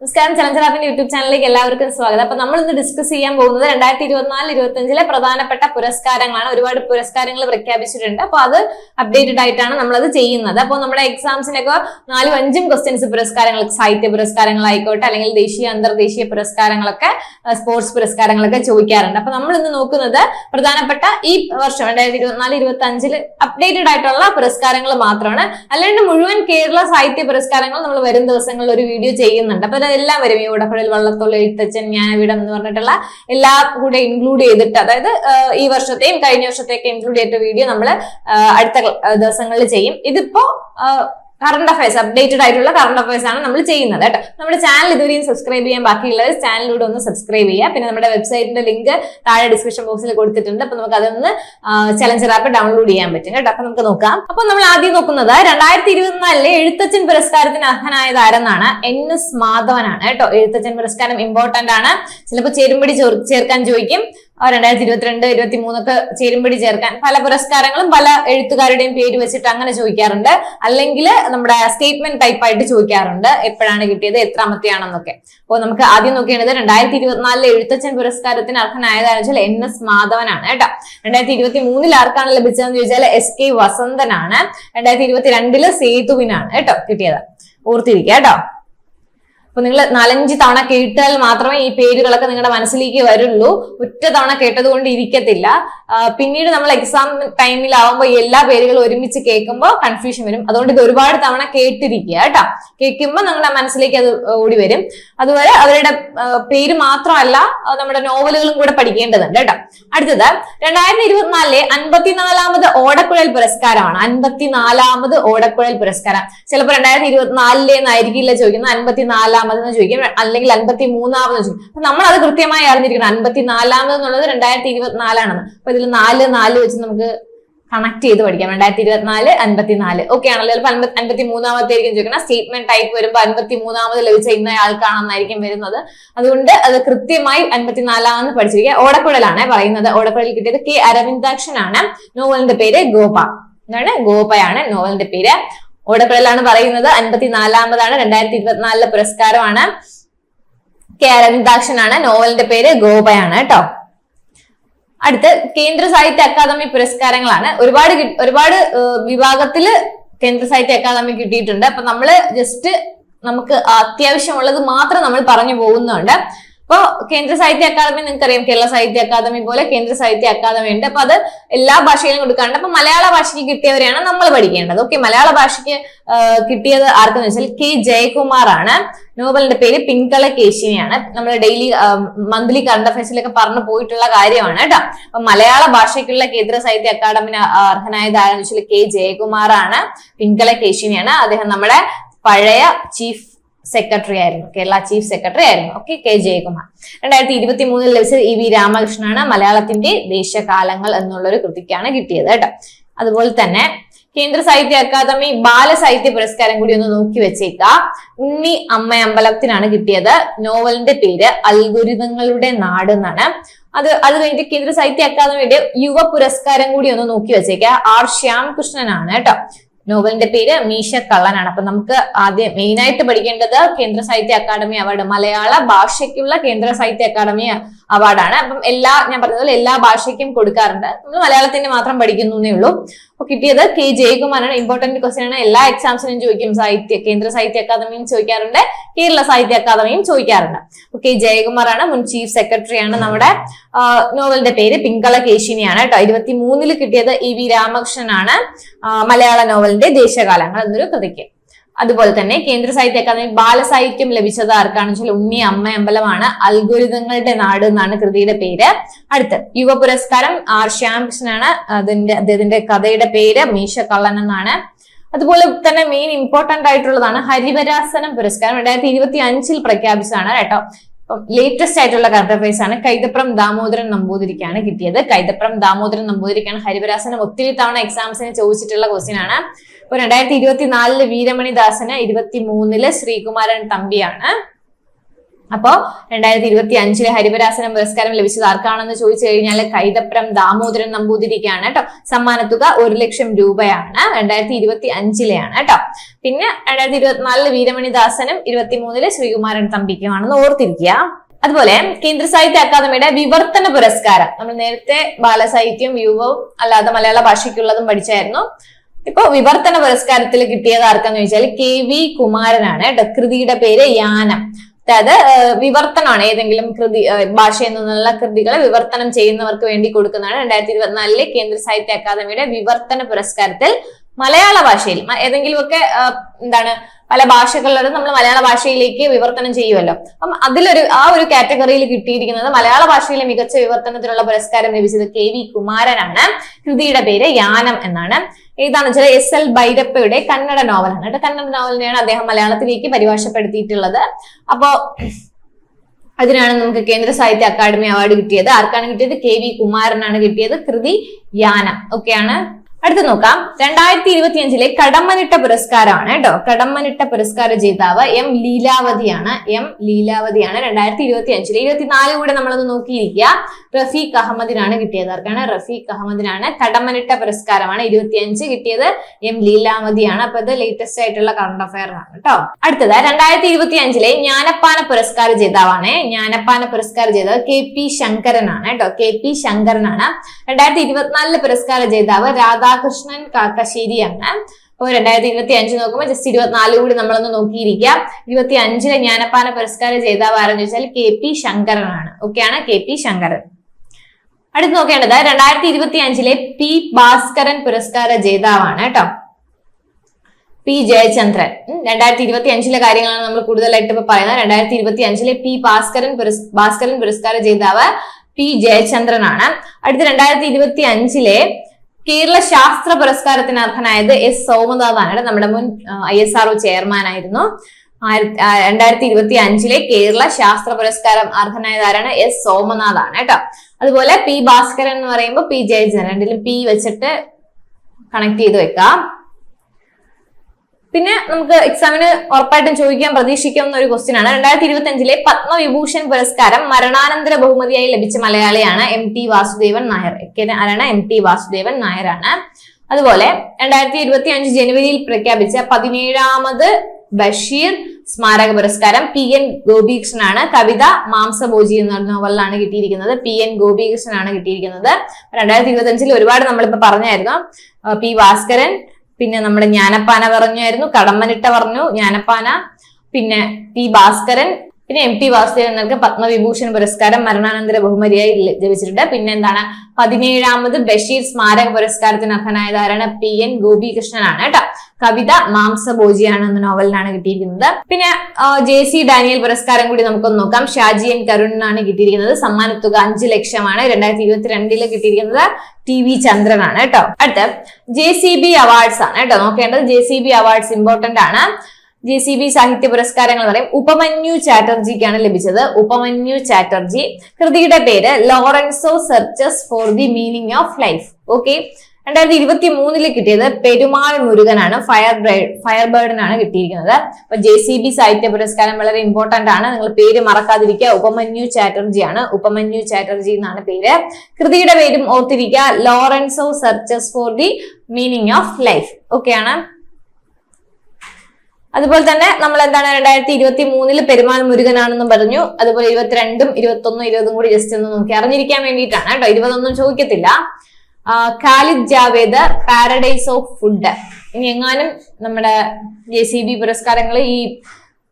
നമസ്കാരം, ചലഞ്ചറാപ്പിന്റെ യൂട്യൂബ് ചാനലിലേക്ക് എല്ലാവർക്കും സ്വാഗതം. അപ്പൊ നമ്മൾ ഇന്ന് ഡിസ്കസ് ചെയ്യാൻ പോകുന്നത് 2024-25 പ്രധാനപ്പെട്ട പുരസ്കാരങ്ങളാണ്. ഒരുപാട് പുരസ്കാരങ്ങൾ പ്രഖ്യാപിച്ചിട്ടുണ്ട്. അപ്പൊ അത് അപ്ഡേറ്റഡ് ആയിട്ടാണ് നമ്മളത് ചെയ്യുന്നത്. അപ്പോൾ നമ്മുടെ എക്സാംസിനൊക്കെ 4-5 ക്വസ്റ്റ്യൻസ് പുരസ്കാരങ്ങൾ, സാഹിത്യ പുരസ്കാരങ്ങളായിക്കോട്ടെ, അല്ലെങ്കിൽ ദേശീയ അന്തർദേശീയ പുരസ്കാരങ്ങളൊക്കെ, സ്പോർട്സ് പുരസ്കാരങ്ങളൊക്കെ ചോദിക്കാറുണ്ട്. അപ്പൊ നമ്മൾ ഇന്ന് നോക്കുന്നത് പ്രധാനപ്പെട്ട ഈ വർഷം 2024-25 അപ്ഡേറ്റഡ് ആയിട്ടുള്ള പുരസ്കാരങ്ങൾ മാത്രമാണ്. അല്ലാണ്ട് മുഴുവൻ കേരള സാഹിത്യ പുരസ്കാരങ്ങൾ നമ്മൾ വരും ദിവസങ്ങളിൽ ഒരു വീഡിയോ ചെയ്യുന്നുണ്ട്. അപ്പൊ എല്ലാം വരും. ഈ ഉടക്കുഴൽ, വള്ളത്തോൾ, എഴുത്തച്ഛൻ, ജ്ഞാനപീഠം എന്ന് പറഞ്ഞിട്ടുള്ള എല്ലാം കൂടെ ഇൻക്ലൂഡ് ചെയ്തിട്ട്, അതായത് ഈ വർഷത്തെയും കഴിഞ്ഞ വർഷത്തെയൊക്കെ ഇൻക്ലൂഡ് ചെയ്തിട്ട് വീഡിയോ നമ്മൾ അടുത്ത ദിവസങ്ങളിൽ ചെയ്യും. ഇതിപ്പോ കറണ്ട് അഫയേഴ്സ്, അപ്ഡേറ്റഡ് ആയിട്ടുള്ള കറണ്ട് അഫയേഴ്സ് ആണ് നമ്മൾ ചെയ്യുന്നത് കേട്ടോ. നമ്മുടെ ചാനൽ ഇതുവരെയും സബ്സ്ക്രൈബ് ചെയ്യാൻ ബാക്കിയുള്ളവർ ചാനലിലൂടെ ഒന്ന് സബ്സ്ക്രൈബ് ചെയ്യുക. പിന്നെ നമ്മുടെ വെബ്സൈറ്റിന്റെ ലിങ്ക് താഴെ ഡിസ്ക്രിപ്ഷൻ ബോക്സിൽ കൊടുത്തിട്ടുണ്ട്. അപ്പൊ നമുക്ക് അതൊന്ന് ചലഞ്ചർ ആപ്പ് ഡൗൺലോഡ് ചെയ്യാൻ പറ്റും കേട്ടോ. അപ്പൊ നമുക്ക് നോക്കാം. അപ്പൊ നമ്മൾ ആദ്യം നോക്കുന്നത് 2024 എഴുത്തച്ഛൻ പുരസ്കാരത്തിന് അർഹനായത് ആരെന്നാണ്. NS മാധവനാണ് കേട്ടോ. എഴുത്തച്ഛൻ പുരസ്കാരം ഇമ്പോർട്ടന്റ് ആണ്. ചിലപ്പോൾ ചേരുംപടി ചേർക്കാൻ ചോദിക്കും. 2022-23 ഒക്കെ ചേരുംപടി ചേർക്കാൻ പല പുരസ്കാരങ്ങളും പല എഴുത്തുകാരുടെയും പേര് വെച്ചിട്ട് അങ്ങനെ ചോദിക്കാറുണ്ട്. അല്ലെങ്കിൽ നമ്മുടെ സ്റ്റേറ്റ്മെന്റ് ടൈപ്പ് ആയിട്ട് ചോദിക്കാറുണ്ട്. എപ്പോഴാണ് കിട്ടിയത്, എത്രാമത്തെയാണെന്നൊക്കെ. അപ്പോൾ നമുക്ക് ആദ്യം നോക്കേണ്ടത് 2024 എഴുത്തച്ഛൻ പുരസ്കാരത്തിന് അർഹനായതാണെന്ന് വെച്ചാൽ NS മാധവനാണ് കേട്ടോ. 2023 ആർക്കാണ് ലഭിച്ചതെന്ന് ചോദിച്ചാൽ SK വസന്തനാണ്. 2022 സേതുവിനാണ് കേട്ടോ കിട്ടിയത്. ഓർത്തിരിക്കുക കേട്ടോ. അപ്പൊ നിങ്ങൾ 4-5 തവണ കേട്ടാൽ മാത്രമേ ഈ പേരുകളൊക്കെ നിങ്ങളുടെ മനസ്സിലേക്ക് വരുള്ളൂ. ഒറ്റ തവണ കേട്ടത് കൊണ്ട് ഇരിക്കത്തില്ല. പിന്നീട് നമ്മൾ എക്സാം ടൈമിലാവുമ്പോൾ എല്ലാ പേരുകളും ഒരുമിച്ച് കേൾക്കുമ്പോൾ കൺഫ്യൂഷൻ വരും. അതുകൊണ്ട് ഇത് ഒരുപാട് തവണ കേട്ടിരിക്കുക കേട്ടോ. കേൾക്കുമ്പോൾ നിങ്ങളുടെ മനസ്സിലേക്ക് അത് ഓടി വരും. അതുപോലെ അവരുടെ പേര് മാത്രമല്ല, നമ്മുടെ നോവലുകളും കൂടെ പഠിക്കേണ്ടതുണ്ട് കേട്ടോ. അടുത്തത് 2024 54ാമത് ഓടക്കുഴൽ പുരസ്കാരമാണ്. 54ാമത് ഓടക്കുഴൽ പുരസ്കാരം. ചിലപ്പോൾ 2024 ആയിരിക്കില്ല ചോദിക്കുന്നത്, 54 ചോദിക്കും, അല്ലെങ്കിൽ 53 ചോദിക്കും. അപ്പൊ നമ്മൾ അത് കൃത്യമായി അറിഞ്ഞിരിക്കണം. 54 എന്നുള്ളത് 2024 അപ്പൊ ഇതിൽ 4 വെച്ച് നമുക്ക് കണക്ട് ചെയ്ത് പഠിക്കാം. 2024 54 ഓക്കെ ആണല്ലോ. ചിലപ്പോൾ 53-ാമത്തേക്കും ചോദിക്കണം. സ്റ്റേറ്റ്മെന്റ് ടൈപ്പ് വരുമ്പോൾ 53ാമത് ലഭിച്ച ഇന്ന ആൾക്കാണെന്നായിരിക്കും വരുന്നത്. അതുകൊണ്ട് അത് കൃത്യമായി 54 പഠിച്ചിരിക്കുക. ഓടക്കുഴലാണ് പറയുന്നത്. ഓടക്കുഴൽ കിട്ടിയത് K അരവിന്ദാക്ഷനാണ്. നോവലിന്റെ പേര് ഗോപ. എന്താണ്? ഗോപയാണ് നോവലിന്റെ പേര്. ഓടക്കുഴലാണ് പറയുന്നത്. 54ാമതാണ്. 2024 പുരസ്കാരമാണ്. K അരവിന്ദാക്ഷനാണ്. നോവലിന്റെ പേര് ഗോപയാണ് കേട്ടോ. അടുത്ത് കേന്ദ്ര സാഹിത്യ അക്കാദമി പുരസ്കാരങ്ങളാണ്. ഒരുപാട് വിഭാഗത്തില് കേന്ദ്ര സാഹിത്യ അക്കാദമി കിട്ടിയിട്ടുണ്ട്. അപ്പൊ നമ്മള് ജസ്റ്റ് നമുക്ക് അത്യാവശ്യമുള്ളത് മാത്രം നമ്മൾ പറഞ്ഞു പോകുന്നുണ്ട്. അപ്പൊ കേന്ദ്ര സാഹിത്യ അക്കാദമി നിങ്ങൾക്കറിയാം, കേരള സാഹിത്യ അക്കാദമി പോലെ കേന്ദ്ര സാഹിത്യ അക്കാദമി ഉണ്ട്. അപ്പൊ അത് എല്ലാ ഭാഷയിലും കൊടുക്കാറുണ്ട്. അപ്പൊ മലയാള ഭാഷയ്ക്ക് കിട്ടിയവരെയാണ് നമ്മൾ പഠിക്കേണ്ടത്. ഓക്കെ, മലയാള ഭാഷയ്ക്ക് കിട്ടിയത് ആർക്കെന്ന് വെച്ചാൽ K ജയകുമാർ ആണ്. നോവലിന്റെ പേര് പിങ്കള കേശിനിയാണ്. നമ്മൾ ഡെയിലി മന്ത്ലി കറണ്ട് അഫയേഴ്സിലൊക്കെ പറഞ്ഞു പോയിട്ടുള്ള കാര്യമാണ് കേട്ടോ. അപ്പൊ മലയാള ഭാഷയ്ക്കുള്ള കേന്ദ്ര സാഹിത്യ അക്കാദമി അർഹനായത് ആരെന്ന് വെച്ചാൽ K ജയകുമാർ ആണ്. പിങ്കള കേശിനിയാണ്. അദ്ദേഹം നമ്മുടെ പഴയ ചീഫ് സെക്രട്ടറി ആയിരുന്നു, കേരള ചീഫ് സെക്രട്ടറി ആയിരുന്നു. Okay, K Jayakumar. 2023 ലഭിച്ചത് EV രാമകൃഷ്ണനാണ്. മലയാളത്തിന്റെ ദേശകാലങ്ങൾ എന്നുള്ളൊരു കൃതിക്കാണ് കിട്ടിയത് കേട്ടോ. അതുപോലെ തന്നെ കേന്ദ്ര സാഹിത്യ അക്കാദമി ബാലസാഹിത്യ പുരസ്കാരം കൂടി ഒന്ന് നോക്കി വെച്ചേക്കാം. ഉണ്ണി അമ്മയമ്പലത്തിനാണ് കിട്ടിയത്. നോവലിന്റെ പേര് അൽഗോരിതങ്ങളുടെ നാട് എന്നാണ്. അത് കഴിഞ്ഞിട്ട് കേന്ദ്ര സാഹിത്യ അക്കാദമിയുടെ യുവ പുരസ്കാരം കൂടി ഒന്ന് നോക്കി വെച്ചേക്കാം. R ശ്യാംകൃഷ്ണനാണ് കേട്ടോ. നോവലിന്റെ പേര് മീശ കള്ളനാണ്. അപ്പൊ നമുക്ക് ആദ്യം മെയിൻ ആയിട്ട് പഠിക്കേണ്ടത് കേന്ദ്ര സാഹിത്യ അക്കാദമി അവാർഡ്, മലയാള ഭാഷയ്ക്കുള്ള കേന്ദ്ര സാഹിത്യ അക്കാദമി അവാർഡാണ്. അപ്പം ഞാൻ പറഞ്ഞതുപോലെ എല്ലാ ഭാഷയ്ക്കും കൊടുക്കാറുണ്ട്. നമ്മൾ മലയാളത്തിന്റെ മാത്രം പഠിക്കുന്നേ ഉള്ളൂ. അപ്പൊ കിട്ടിയത് K ജയകുമാറാണ്. ഇമ്പോർട്ടന്റ് ക്വസ്റ്റ്യൻ ആണ്. എല്ലാ എക്സാംസിനും ചോദിക്കും. കേന്ദ്ര സാഹിത്യ അക്കാദമിയും ചോദിക്കാറുണ്ട്, കേരള സാഹിത്യ അക്കാദമിയും ചോദിക്കാറുണ്ട്. K ജയകുമാറാണ്. മുൻ ചീഫ് സെക്രട്ടറി ആണ്. നമ്മുടെ നോവലിന്റെ പേര് പിങ്കള കേശിനിയാണ് കേട്ടോ. 2023 കിട്ടിയത് EV രാമകൃഷ്ണനാണ്. മലയാള നോവലിന്റെ ദേശകാലങ്ങൾ എന്നൊരു കൃതിക്ക്. അതുപോലെ തന്നെ കേന്ദ്ര സാഹിത്യ അക്കാദമി ബാലസാഹിത്യം ലഭിച്ചത് ആർക്കാണെന്ന് വെച്ചാൽ ഉണ്ണി അമ്മയമ്പലമാണ്. അൽഗോരിതങ്ങളുടെ നാട് എന്നാണ് കൃതിയുടെ പേര്. അടുത്ത് യുവ പുരസ്കാരം R ശ്യാംകൃഷ്ണനാണ്. അദ്ദേഹത്തിന്റെ കഥയുടെ പേര് മീശ കള്ളൻ എന്നാണ്. അതുപോലെ തന്നെ മെയിൻ ഇമ്പോർട്ടന്റ് ആയിട്ടുള്ളതാണ് ഹരിവരാസനം പുരസ്കാരം. 2025 പ്രഖ്യാപിച്ചതാണ് കേട്ടോ. ലേറ്റസ്റ്റ് ആയിട്ടുള്ള കറണ്ട് അഫയേഴ്സ് ആണ്. കൈതപ്രം ദാമോദരൻ നമ്പൂതിരിക്കാണ് കിട്ടിയത്. കൈതപ്രം ദാമോദരൻ നമ്പൂതിരിക്കാണ് ഹരിവരാസനം. ഒത്തിരി തവണ എക്സാംസിന് ചോദിച്ചിട്ടുള്ള ക്വസ്റ്റ്യൻ ആണ്. ഇപ്പൊ 2024 വീരമണിദാസന്, 2023 ശ്രീകുമാരൻ തമ്പിയാണ്. അപ്പോ 2025 ഹരിവരാസനം പുരസ്കാരം ലഭിച്ചത് ആർക്കാണെന്ന് ചോദിച്ചു കഴിഞ്ഞാൽ കൈതപ്രം ദാമോദരൻ നമ്പൂതിരിക്കാണ് കേട്ടോ. സമ്മാനത്തുക 1 ലക്ഷം രൂപയാണ്. 2025 കേട്ടോ. പിന്നെ 2024 വീരമണിദാസനും 23 ശ്രീകുമാരൻ തമ്പിക്കുമാണെന്ന് ഓർത്തിരിക്കുക. അതുപോലെ കേന്ദ്ര സാഹിത്യ അക്കാദമിയുടെ വിവർത്തന പുരസ്കാരം നമ്മൾ നേരത്തെ ബാലസാഹിത്യം വ്യൂവവും അല്ലാതെ മലയാള ഭാഷയ്ക്കുള്ളതും പഠിച്ചായിരുന്നു. ഇപ്പൊ വിവർത്തന പുരസ്കാരത്തിൽ കിട്ടിയത് ആർക്കാന്ന് ചോദിച്ചാൽ KV കുമാരനാണ് കേട്ടോ. കൃതിയുടെ പേര് യാനം. അതായത് വിവർത്തനമാണ്, ഏതെങ്കിലും ഭാഷയിൽ നിന്നുള്ള കൃതികളെ വിവർത്തനം ചെയ്യുന്നവർക്ക് വേണ്ടി കൊടുക്കുന്നതാണ്. 2024 കേന്ദ്ര സാഹിത്യ അക്കാദമിയുടെ വിവർത്തന പുരസ്കാരത്തിൽ മലയാള ഭാഷയിൽ ഏതെങ്കിലുമൊക്കെ പല ഭാഷകളിലും നമ്മൾ മലയാള ഭാഷയിലേക്ക് വിവർത്തനം ചെയ്യുമല്ലോ. അപ്പം ആ ഒരു കാറ്റഗറിയിൽ കിട്ടിയിരിക്കുന്നത് മലയാള ഭാഷയിലെ മികച്ച വിവർത്തനത്തിനുള്ള പുരസ്കാരം ലഭിച്ചത് KV കുമാരനാണ്. കൃതിയുടെ പേര് യാനം എന്നാണ്. ഏതാണെന്ന് വെച്ചാൽ SL ഭൈരപ്പയുടെ കന്നഡ നോവലാണ് കേട്ടോ. കന്നഡ നോവലിനെയാണ് അദ്ദേഹം മലയാളത്തിലേക്ക് പരിഭാഷപ്പെടുത്തിയിട്ടുള്ളത്. അപ്പോ അതിനാണ് നമുക്ക് കേന്ദ്ര സാഹിത്യ അക്കാദമി അവാർഡ് കിട്ടിയത്. ആർക്കാണ് കിട്ടിയത്? KV കുമാരനാണ് കിട്ടിയത്. കൃതി യാനം. ഓക്കെയാണ്. അടുത്ത് നോക്കാം. 2025 കടമ്മനിട്ട പുരസ്കാരമാണ് കേട്ടോ. കടമ്മനിട്ട പുരസ്കാര ജേതാവ് M ലീലാവതിയാണ്. 2025 24 കൂടെ നമ്മളൊന്ന് നോക്കിയിരിക്കുക. റഫീഖ് അഹമ്മദിനാണ് കിട്ടിയത്. ആർക്കാണ്? റഫീഖ് അഹമ്മദിനാണ്. കടമ്മനിട്ട പുരസ്കാരമാണ്. 25 കിട്ടിയത് M ലീലാവതിയാണ്. അപ്പൊ ഇത് ലേറ്റസ്റ്റ് ആയിട്ടുള്ള കറണ്ട് അഫയർ ആണ് കേട്ടോ. അടുത്തത് 2025 ജ്ഞാനപ്പാന പുരസ്കാര ജേതാവാണ്. ജ്ഞാനപ്പാന പുരസ്കാര ജേതാവ് KP ശങ്കരനാണ് കേട്ടോ. KP ശങ്കരനാണ്. 2024 പുരസ്കാര ജേതാവ് രാധാകൃഷ്ണൻ കാക്കശ്ശേരിയാണ്. അപ്പൊ 2025 നോക്കുമ്പോൾ ജസ്റ്റ് 24 കൂടി നമ്മളൊന്ന് നോക്കിയിരിക്കുക. 25 ജ്ഞാനപ്പാന പുരസ്കാര ജേതാവ് ആരെന്ന് ചോദിച്ചാൽ KP ശങ്കരനാണ്. ഓക്കെയാണ്, KP ശങ്കരൻ. അടുത്ത് നോക്കേണ്ടത് 2025 P ഭാസ്കരൻ പുരസ്കാര ജേതാവാണ് കേട്ടോ. P ജയചന്ദ്രൻ. 2025 കാര്യങ്ങളാണ് നമ്മൾ കൂടുതലായിട്ട് ഇപ്പൊ പറയുന്നത്. 2025 P ഭാസ്കരൻ പുരസ്കാര ജേതാവ് P ജയചന്ദ്രനാണ്. അടുത്ത 2025 കേരള ശാസ്ത്ര പുരസ്കാരത്തിന് അർഹനായത് S സോമനാഥാണ്. നമ്മുടെ മുൻ ISRO ചെയർമാൻ ആയിരുന്നു. 2025 കേരള ശാസ്ത്ര പുരസ്കാരം അർഹനായത് ആരാണ്? S സോമനാഥാണ് കേട്ടോ. അതുപോലെ P ഭാസ്കരൻ എന്ന് പറയുമ്പോൾ P ജയചന്ദ്രൻ, രണ്ടിലും P വെച്ചിട്ട് കണക്ട് ചെയ്ത് വെക്കാം. പിന്നെ നമുക്ക് എക്സാമിന് ഉറപ്പായിട്ടും ചോദിക്കാൻ പ്രതീക്ഷിക്കാവുന്ന ഒരു ക്വസ്റ്റ്യൻ ആണ്. 2025 പത്മവിഭൂഷൺ പുരസ്കാരം മരണാനന്തര ബഹുമതിയായി ലഭിച്ച മലയാളിയാണ് MT വാസുദേവൻ നായർ. ആരാണ്? MT വാസുദേവൻ നായരാണ്. അതുപോലെ 2025 ജനുവരിയിൽ പ്രഖ്യാപിച്ച 17ാമത് ബഷീർ സ്മാരക പുരസ്കാരം PN ഗോപികൃഷ്ണനാണ്. കവിത മാംസഭോജി എന്ന നോവലിലാണ് കിട്ടിയിരിക്കുന്നത്. PN ഗോപികൃഷ്ണനാണ് കിട്ടിയിരിക്കുന്നത്. 2025 ഒരുപാട് നമ്മളിപ്പോ പറഞ്ഞായിരുന്നു. P ഭാസ്കരൻ, പിന്നെ നമ്മുടെ ജ്ഞാനപ്പാന പറഞ്ഞായിരുന്നു, കടമ്മനിട്ട പറഞ്ഞു, ജ്ഞാനപ്പാന, പിന്നെ P ഭാസ്കരൻ, പിന്നെ MT വാസുദേവൻ നായർക്ക് പത്മവിഭൂഷൺ പുരസ്കാരം മരണാനന്തര ബഹുമതിയായി ലഭിച്ചിട്ടുണ്ട്. പിന്നെ എന്താണ്? 17ാമത് ബഷീർ സ്മാരക പുരസ്കാരത്തിന് അർഹനായത് ആരാണ്? PN ഗോപികൃഷ്ണനാണ് കേട്ടോ. കവിത മാംസഭോജിയാണ് എന്ന നോവലിനാണ് കിട്ടിയിരിക്കുന്നത്. പിന്നെ JC ഡാനിയൽ പുരസ്കാരം കൂടി നമുക്കൊന്ന് നോക്കാം. ഷാജി N കരുണിനാണ് കിട്ടിയിരിക്കുന്നത്. സമ്മാനത്തുക 5 ലക്ഷമാണ്. 2022 കിട്ടിയിരിക്കുന്നത് TV ചന്ദ്രനാണ് കേട്ടോ. അടുത്ത JCB അവാർഡ്സ് ആണ് കേട്ടോ നോക്കേണ്ടത്. JCB അവാർഡ്സ് ഇമ്പോർട്ടന്റ് ആണ്. JCB സാഹിത്യ പുരസ്കാരങ്ങൾ പറയും. ഉപമന്യു ചാറ്റർജിക്കാണ് ലഭിച്ചത്. ഉപമന്യു ചാറ്റർജി. കൃതിയുടെ പേര് Lorenzo searches for the meaning of life. Okay. 2023 കിട്ടിയത് പെരുമാൾ മുരുകനാണ്. ഫയർബേർഡിനാണ് കിട്ടിയിരിക്കുന്നത്. അപ്പൊ JCB സാഹിത്യ പുരസ്കാരം വളരെ ഇമ്പോർട്ടന്റ് ആണ്. നിങ്ങൾ പേര് മറക്കാതിരിക്കുക. ഉപമന്യു ചാറ്റർജി ആണ്. ഉപമന്യു ചാറ്റർജി എന്നാണ് പേര്. കൃതിയുടെ പേരും ഓർത്തിരിക്കുക. Lorenzo searches for the meaning of life. Okay ആണ്. അതുപോലെ തന്നെ നമ്മൾ എന്താണ് 2023 പെരുമാൾ മുരുകനാണെന്നും പറഞ്ഞു. അതുപോലെ 22, 21, 20 കൂടി ജസ്റ്റ് ഒന്ന് നോക്കി അറിഞ്ഞിരിക്കാൻ വേണ്ടിയിട്ടാണ് കേട്ടോ. 20 ചോദിക്കത്തില്ല. Khalid Jawed paradise of food. ഇനി എങ്ങാനും നമ്മുടെ JCB പുരസ്കാരങ്ങൾ ഈ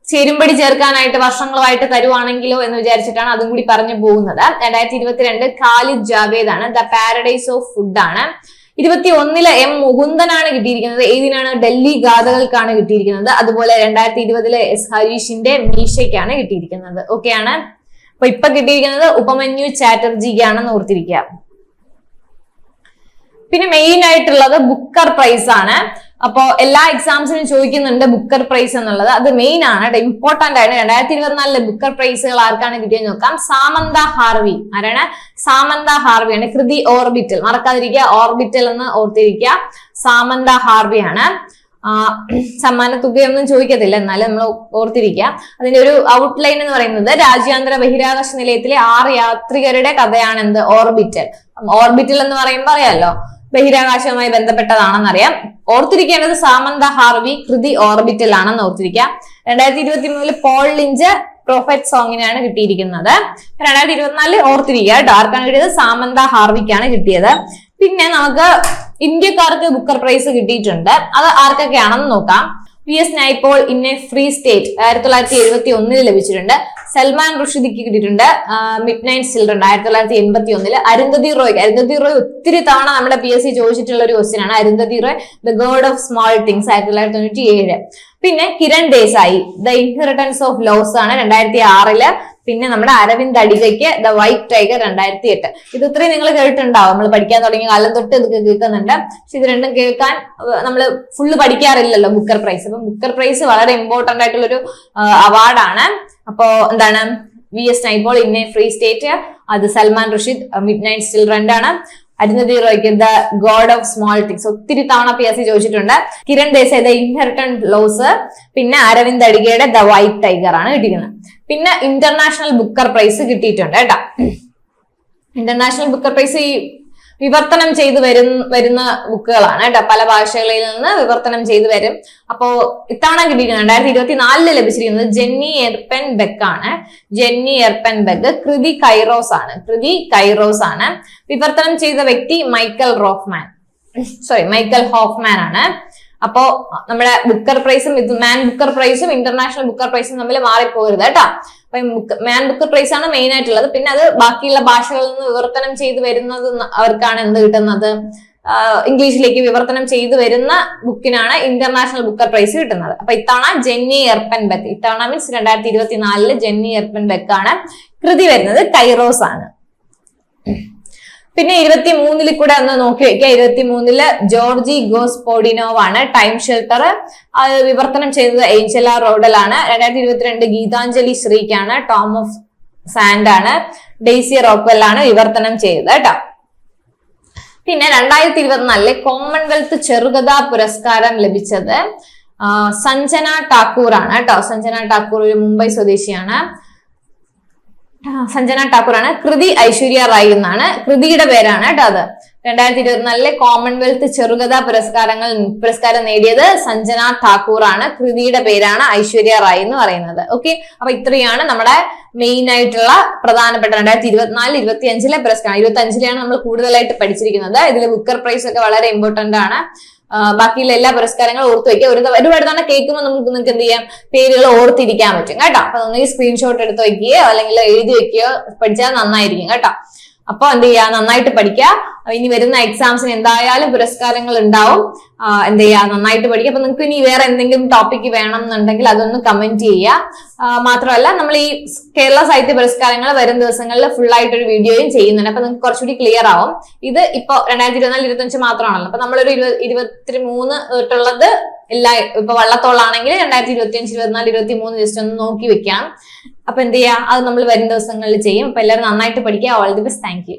ചേരുംപടി ചേർക്കാനായിട്ട് വർഷങ്ങളായിട്ട് തരുവാണെങ്കിലോ എന്ന് വിചാരിച്ചിട്ടാണ് അതും കൂടി പറഞ്ഞു പോകുന്നത്. 2022 ഖാലിദ് ജാവേദ് ആണ്. ദ പാരഡൈസ് ഓഫ് ഫുഡ് ആണ്. 21 M മുകുന്ദനാണ് കിട്ടിയിരിക്കുന്നത്. ഏതിനാണ്? ഡൽഹി ഗാഥകൾക്കാണ് കിട്ടിയിരിക്കുന്നത്. അതുപോലെ 2020 S ഹരീഷിന്റെ മീശയ്ക്കാണ് കിട്ടിയിരിക്കുന്നത്. ഓക്കെയാണ്. അപ്പൊ ഇപ്പൊ കിട്ടിയിരിക്കുന്നത് ഉപമന്യു ചാറ്റർജിക്കാണെന്ന് ഓർത്തിരിക്കുക. പിന്നെ മെയിൻ ആയിട്ടുള്ളത് ബുക്കർ പ്രൈസ് ആണ്. അപ്പോ എല്ലാ എക്സാംസിനും ചോദിക്കുന്നുണ്ട് ബുക്കർ പ്രൈസ് എന്നുള്ളത്. അത് മെയിൻ ആണ്, ഇമ്പോർട്ടന്റ് ആണ്. 2024 ബുക്കർ പ്രൈസുകൾ ആർക്കാണ് കിട്ടിയെന്ന് നോക്കാം. സാമന്ത ഹാർവി. ആരാണ്? സാമന്ത ഹാർവിയാണ്. കൃതി ഓർബിറ്റൽ. മറക്കാതിരിക്കുക, ഓർബിറ്റൽ എന്ന് ഓർത്തിരിക്കുക. സാമന്ത ഹാർവിയാണ്. സമ്മാന തുകയൊന്നും ചോദിക്കത്തില്ല, എന്നാലും നമ്മൾ ഓർത്തിരിക്കുക. അതിന്റെ ഒരു ഔട്ട്ലൈൻ എന്ന് പറയുന്നത് രാജ്യാന്തര ബഹിരാകാശ നിലയത്തിലെ 6 യാത്രികരുടെ കഥയാണ് എന്ത്, ഓർബിറ്റൽ. ഓർബിറ്റൽ എന്ന് പറയുമ്പോൾ അറിയാലോ ബഹിരാകാശവുമായി ബന്ധപ്പെട്ടതാണെന്നറിയാം. ഓർത്തിരിക്കേണ്ടത് സാമന്ത ഹാർവി കൃതി ഓർബിറ്റൽ ആണെന്ന് ഓർത്തിരിക്കുക. 2023 പോൾ ലിഞ്ച് പ്രൊഫറ്റ് സോങ്ങിനാണ് കിട്ടിയിരിക്കുന്നത്. 2024 ഓർത്തിരിക്കുക കേട്ടോ. ആർക്കാണ് കിട്ടിയത്? സാമന്ത ഹാർവിക്കാണ് കിട്ടിയത്. പിന്നെ നമുക്ക് ഇന്ത്യക്കാർക്ക് ബുക്കർ പ്രൈസ് കിട്ടിയിട്ടുണ്ട്. അത് ആർക്കൊക്കെയാണെന്ന് നോക്കാം. VS Naipaul in a free state 1971 ലഭിച്ചിട്ടുണ്ട്. സൽമാൻ റുഷ്ദിക്ക് കിട്ടിയിട്ടുണ്ട്. Midnight children 1981. Arundhati Roy ഒത്തിരി തവണ നമ്മുടെ PSC ചോദിച്ചിട്ടുള്ള ഒരു ക്വസ്റ്റ്യൻ ആണ്. Arundhati Roy the god of small things 1997. പിന്നെ Kiran Desai the inheritance of loss ആണ് 2006. പിന്നെ നമ്മുടെ അരവിന്ദ് അഡിഗയ്ക്ക് ദ വൈറ്റ് ടൈഗർ 2008. ഇത് ഇത്രയും നിങ്ങൾ കേട്ടിട്ടുണ്ടാവും. നമ്മൾ പഠിക്കാൻ തുടങ്ങിയ കാലം തൊട്ട് ഇത് കേൾക്കുന്നുണ്ട്. പക്ഷെ ഇത് രണ്ടും കേൾക്കാൻ നമ്മൾ ഫുള്ള് പഠിക്കാറില്ലല്ലോ ബുക്കർ പ്രൈസ്. അപ്പം ബുക്കർ പ്രൈസ് വളരെ ഇമ്പോർട്ടന്റ് ആയിട്ടുള്ളൊരു അവാർഡാണ്. അപ്പോ എന്താണ്, VS Naipaul in a free state, അത് Salman Rushdie midnight children ആണ്. അരുന്ധതി റോയ്ക്ക് the god of small things ഒത്തിരി തവണ PSC ചോദിച്ചിട്ടുണ്ട്. Kiran Desai the inheritance loss, പിന്നെ അരവിന്ദ് അഡിഗയുടെ ദ വൈറ്റ് ടൈഗർ ആണ് കിട്ടിയിരിക്കുന്നത്. പിന്നെ ഇന്റർനാഷണൽ ബുക്കർ പ്രൈസ് കിട്ടിയിട്ടുണ്ട് കേട്ടോ. ഇന്റർനാഷണൽ ബുക്കർ പ്രൈസ് ഈ വിവർത്തനം ചെയ്ത് വരുന്ന ബുക്കുകളാണ് കേട്ടോ. പല ഭാഷകളിൽ നിന്ന് വിവർത്തനം ചെയ്ത് വരും. അപ്പോ ഇത്തവണ കിട്ടിയിരിക്കുന്നത് 2024 ലഭിച്ചിരിക്കുന്നത് ജെന്നി എർപെൻ ബെക്ക് ആണ്. ജെന്നി എർപെൻ ബെക്ക്. കൃതി കൈറോസ് ആണ്. വിവർത്തനം ചെയ്ത വ്യക്തി മൈക്കൽ ഹോഫ്മാൻ ആണ്. അപ്പോ നമ്മുടെ ബുക്കർ പ്രൈസും മാൻ ബുക്കർ പ്രൈസും ഇന്റർനാഷണൽ ബുക്കർ പ്രൈസും തമ്മിൽ മാറിപ്പോകരുത് കേട്ടോ. അപ്പൊ മാൻ ബുക്കർ പ്രൈസ് ആണ് മെയിൻ ആയിട്ടുള്ളത്. പിന്നെ അത് ബാക്കിയുള്ള ഭാഷകളിൽ നിന്ന് വിവർത്തനം ചെയ്ത് വരുന്നത് അവർക്കാണ് എന്ത് കിട്ടുന്നത്, ഇംഗ്ലീഷിലേക്ക് വിവർത്തനം ചെയ്തു വരുന്ന ബുക്കിനാണ് ഇന്റർനാഷണൽ ബുക്കർ പ്രൈസ് കിട്ടുന്നത്. അപ്പൊ ഇത്തവണ ജെന്നി എർപെൻ ബെക്ക്, ഇത്തവണ മീൻസ് 2024 ജെന്നി എർപെൻ ബെക്ക് ആണ്. കൃതി വരുന്നത് കൈറോസ് ആണ്. പിന്നെ 23 കൂടെ ഒന്ന് നോക്കി വെക്കുക. 23 ജോർജി ഗോസ്പോഡിനോവ് ആണ്. ടൈം ഷെൽട്ടർ വിവർത്തനം ചെയ്തത് ഏഞ്ചല റോഡൽ ആണ്. 2022 ഗീതാഞ്ജലി ശ്രീക്കാണ്. ടോം ഓഫ് സാൻഡ് ആണ്. ഡെയ്സി റോക്വെൽ ആണ് വിവർത്തനം ചെയ്തത് കേട്ടോ. പിന്നെ 2024 കോമൺവെൽത്ത് ചെറുകഥാ പുരസ്കാരം ലഭിച്ചത് സഞ്ജന ഠാക്കൂർ ആണ് കേട്ടോ. സഞ്ജന ഠാക്കൂർ ഒരു മുംബൈ സ്വദേശിയാണ്. കൃതി ഐശ്വര്യ റായ് എന്നാണ് കൃതിയുടെ പേരാണ് കേട്ടോ. അത് 2024 കോമൺവെൽത്ത് ചെറുകഥാ പുരസ്കാരം നേടിയത് സഞ്ജന ഠാക്കൂർ ആണ്. കൃതിയുടെ പേരാണ് ഐശ്വര്യ റായ് എന്ന് പറയുന്നത്. ഓക്കെ, അപ്പൊ ഇത്രയാണ് നമ്മുടെ മെയിൻ ആയിട്ടുള്ള പ്രധാനപ്പെട്ട 2024-25 പുരസ്കാരം. 25 നമ്മൾ കൂടുതലായിട്ട് പഠിച്ചിരിക്കുന്നത്. ഇതിൽ ബുക്കർ പ്രൈസ് ഒക്കെ വളരെ ഇമ്പോർട്ടന്റ് ആണ്. ബാക്കിയുള്ള എല്ലാ പുരസ്കാരങ്ങളും ഓർത്ത് വെക്കുക. ഒരുപാട് തവണ കേൾക്കുമ്പോൾ നിങ്ങൾക്ക് എന്ത് ചെയ്യാം, പേരുകൾ ഓർത്തിരിക്കാൻ പറ്റും കേട്ടോ. അപ്പൊ നിങ്ങൾ സ്ക്രീൻഷോട്ട് എടുത്ത് വെക്കുകയോ അല്ലെങ്കിൽ എഴുതി വെക്കുകയോ പഠിച്ചാൽ നന്നായിരിക്കും കേട്ടോ. അപ്പൊ എന്ത് ചെയ്യാ, നന്നായിട്ട് പഠിക്കുക. ഇനി വരുന്ന എക്സാംസിന് എന്തായാലും പുരസ്കാരങ്ങൾ ഉണ്ടാവും. എന്ത് ചെയ്യാ, നന്നായിട്ട് പഠിക്കുക. അപ്പൊ നിങ്ങൾക്ക് ഇനി വേറെ എന്തെങ്കിലും ടോപ്പിക് വേണം എന്നുണ്ടെങ്കിൽ അതൊന്ന് കമന്റ് ചെയ്യുക. മാത്രമല്ല നമ്മൾ ഈ കേരള സാഹിത്യ പുരസ്കാരങ്ങൾ വരും ദിവസങ്ങളിൽ ഫുൾ ആയിട്ടൊരു വീഡിയോയും ചെയ്യുന്നുണ്ട്. അപ്പൊ നിങ്ങൾക്ക് കുറച്ചുകൂടി ക്ലിയർ ആവും. ഇത് ഇപ്പൊ 2024-25 മാത്രമാണല്ലോ. അപ്പൊ നമ്മളൊരു 23 തൊട്ടുള്ളത് എല്ലാ ഇപ്പൊ വള്ളത്തോളാണെങ്കിൽ 2025, 24, 23 ജസ്റ്റ് ഒന്ന് നോക്കി വെക്കാം. അപ്പൊ എന്ത് ചെയ്യാ, അത് നമ്മൾ വരും ദിവസങ്ങളിൽ ചെയ്യും. അപ്പൊ എല്ലാവരും നന്നായിട്ട് പഠിക്കുക. All the best. Thank you.